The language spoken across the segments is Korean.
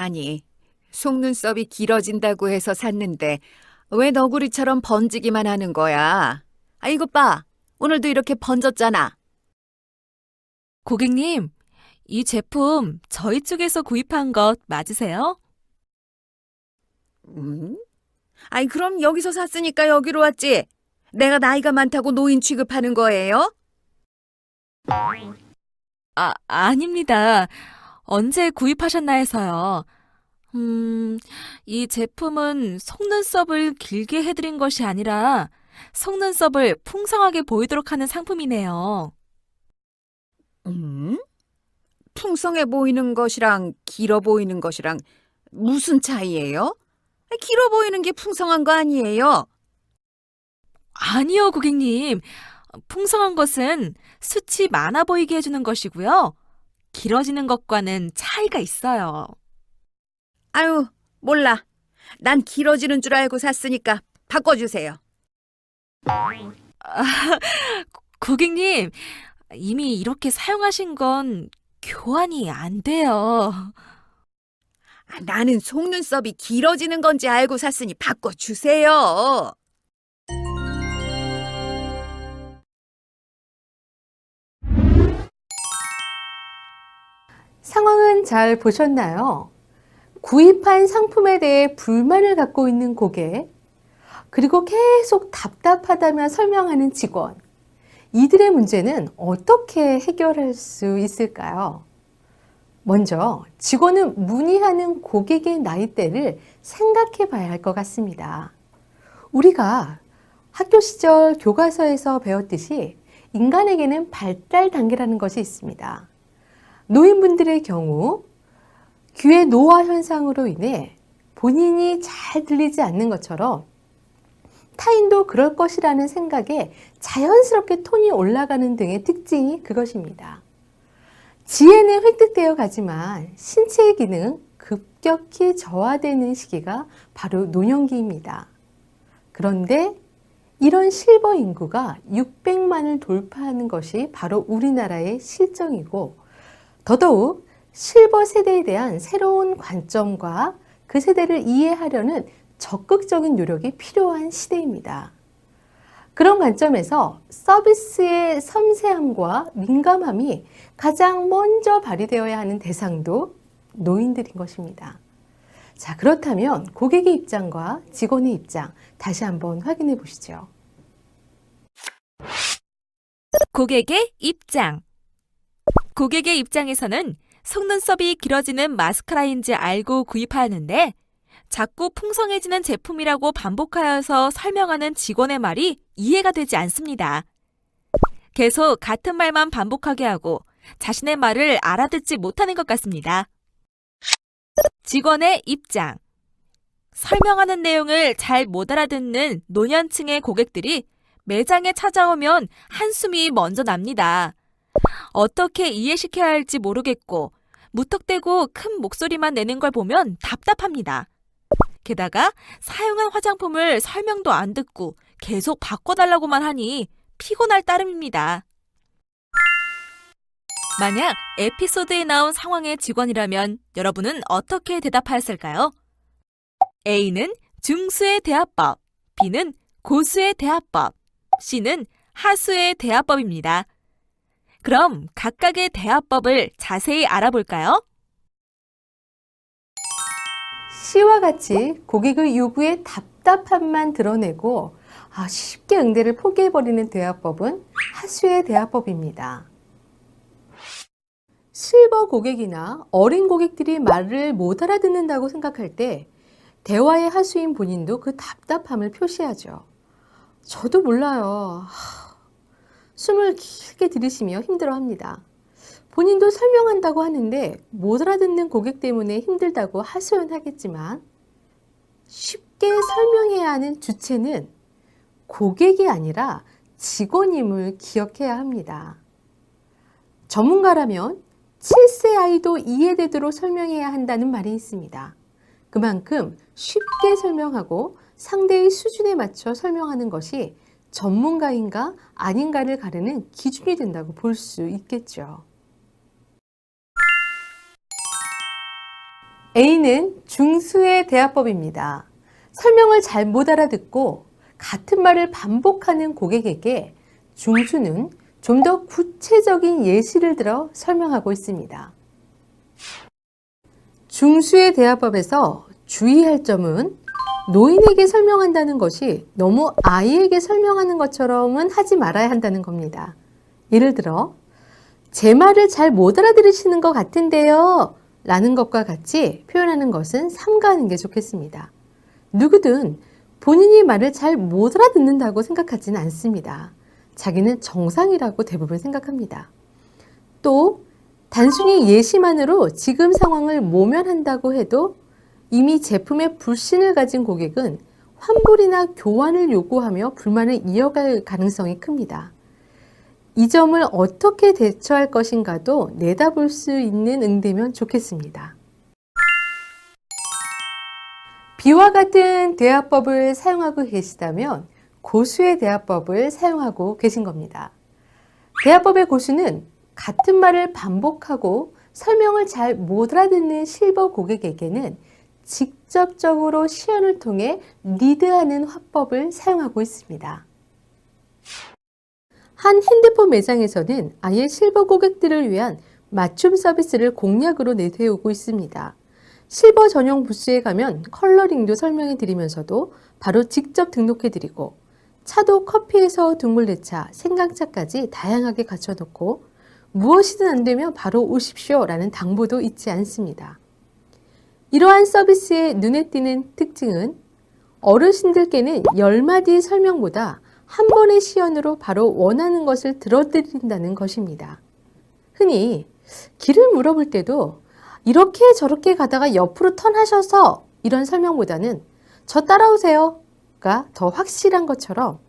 아니, 속눈썹이 길어진다고 해서 샀는데 왜 너구리처럼 번지기만 하는 거야? 아, 이것 봐. 오늘도 이렇게 번졌잖아. 고객님, 이 제품 저희 쪽에서 구입한 것 맞으세요? 음? 아니, 그럼 여기서 샀으니까 여기로 왔지. 내가 나이가 많다고 노인 취급하는 거예요? 아닙니다. 언제 구입하셨나 해서요. 이 제품은 속눈썹을 길게 해드린 것이 아니라 속눈썹을 풍성하게 보이도록 하는 상품이네요. 음? 풍성해 보이는 것이랑 길어 보이는 것이랑 무슨 차이예요? 아, 길어 보이는 게 풍성한 거 아니에요? 아니요, 고객님. 풍성한 것은 숱이 많아 보이게 해주는 것이고요. 길어지는 것과는 차이가 있어요. 아유, 몰라. 난 길어지는 줄 알고 샀으니까 바꿔주세요. 고객님, 이미 이렇게 사용하신 건 교환이 안 돼요. 아, 나는 속눈썹이 길어지는 건지 알고 샀으니 바꿔주세요. 상황은 잘 보셨나요? 구입한 상품에 대해 불만을 갖고 있는 고객, 그리고 계속 답답하다며 설명하는 직원. 이들의 문제는 어떻게 해결할 수 있을까요? 먼저 직원은 문의하는 고객의 나이대를 생각해 봐야 할 것 같습니다. 우리가 학교 시절 교과서에서 배웠듯이 인간에게는 발달 단계라는 것이 있습니다. 노인분들의 경우 귀의 노화 현상으로 인해 본인이 잘 들리지 않는 것처럼 타인도 그럴 것이라는 생각에 자연스럽게 톤이 올라가는 등의 특징이 그것입니다. 지혜는 획득되어 가지만 신체의 기능 급격히 저하되는 시기가 바로 노년기입니다. 그런데 이런 실버 인구가 600만을 돌파하는 것이 바로 우리나라의 실정이고, 더더욱 실버 세대에 대한 새로운 관점과 그 세대를 이해하려는 적극적인 노력이 필요한 시대입니다. 그런 관점에서 서비스의 섬세함과 민감함이 가장 먼저 발휘되어야 하는 대상도 노인들인 것입니다. 자, 그렇다면 고객의 입장과 직원의 입장 다시 한번 확인해 보시죠. 고객의 입장. 고객의 입장에서는 속눈썹이 길어지는 마스카라인지 알고 구입하였는데 자꾸 풍성해지는 제품이라고 반복하여서 설명하는 직원의 말이 이해가 되지 않습니다. 계속 같은 말만 반복하게 하고 자신의 말을 알아듣지 못하는 것 같습니다. 직원의 입장. 설명하는 내용을 잘 못 알아듣는 노년층의 고객들이 매장에 찾아오면 한숨이 먼저 납니다. 어떻게 이해시켜야 할지 모르겠고 무턱대고 큰 목소리만 내는 걸 보면 답답합니다. 게다가 사용한 화장품을 설명도 안 듣고 계속 바꿔달라고만 하니 피곤할 따름입니다. 만약 에피소드에 나온 상황의 직원이라면 여러분은 어떻게 대답하였을까요? A는 중수의 대화법, B는 고수의 대화법, C는 하수의 대화법입니다. 그럼 각각의 대화법을 자세히 알아볼까요? C와 같이 고객의 요구에 답답함만 드러내고 쉽게 응대를 포기해버리는 대화법은 하수의 대화법입니다. 실버 고객이나 어린 고객들이 말을 못 알아듣는다고 생각할 때 대화의 하수인 본인도 그 답답함을 표시하죠. 저도 몰라요. 숨을 길게 들이쉬며 힘들어합니다. 본인도 설명한다고 하는데 못 알아듣는 고객 때문에 힘들다고 하소연하겠지만 쉽게 설명해야 하는 주체는 고객이 아니라 직원임을 기억해야 합니다. 전문가라면 7세 아이도 이해되도록 설명해야 한다는 말이 있습니다. 그만큼 쉽게 설명하고 상대의 수준에 맞춰 설명하는 것이 전문가인가 아닌가를 가르는 기준이 된다고 볼 수 있겠죠. A는 중수의 대화법입니다. 설명을 잘 못 알아듣고 같은 말을 반복하는 고객에게 중수는 좀 더 구체적인 예시를 들어 설명하고 있습니다. 중수의 대화법에서 주의할 점은 노인에게 설명한다는 것이 너무 아이에게 설명하는 것처럼은 하지 말아야 한다는 겁니다. 예를 들어, 제 말을 잘 못 알아들으시는 것 같은데요 라는 것과 같이 표현하는 것은 삼가하는 게 좋겠습니다. 누구든 본인이 말을 잘 못 알아듣는다고 생각하지는 않습니다. 자기는 정상이라고 대부분 생각합니다. 또 단순히 예시만으로 지금 상황을 모면한다고 해도 이미 제품에 불신을 가진 고객은 환불이나 교환을 요구하며 불만을 이어갈 가능성이 큽니다. 이 점을 어떻게 대처할 것인가도 내다볼 수 있는 응대면 좋겠습니다. B와 같은 대화법을 사용하고 계시다면 고수의 대화법을 사용하고 계신 겁니다. 대화법의 고수는 같은 말을 반복하고 설명을 잘 못 알아듣는 실버 고객에게는 직접적으로 시연을 통해 리드하는 화법을 사용하고 있습니다. 한 핸드폰 매장에서는 아예 실버 고객들을 위한 맞춤 서비스를 공약으로 내세우고 있습니다. 실버 전용 부스에 가면 컬러링도 설명해 드리면서도 바로 직접 등록해 드리고 차도 커피에서 둥글레차, 생강차까지 다양하게 갖춰놓고 무엇이든 안 되면 바로 오십시오 라는 당부도 잊지 않습니다. 이러한 서비스의 눈에 띄는 특징은 어르신들께는 10마디 설명보다 한 번의 시연으로 바로 원하는 것을 들어드린다는 것입니다. 흔히 길을 물어볼 때도 이렇게 저렇게 가다가 옆으로 턴하셔서 이런 설명보다는 저 따라오세요가 더 확실한 것처럼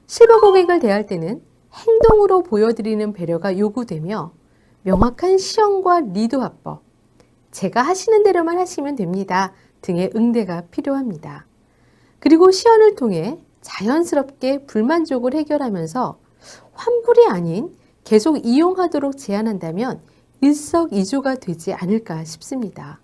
실버 고객을 대할 때는 행동으로 보여드리는 배려가 요구되며 명확한 시연과 리드 화법, 제가 하시는 대로만 하시면 됩니다 등의 응대가 필요합니다. 그리고 시연을 통해 자연스럽게 불만족을 해결하면서 환불이 아닌 계속 이용하도록 제안한다면 일석이조가 되지 않을까 싶습니다.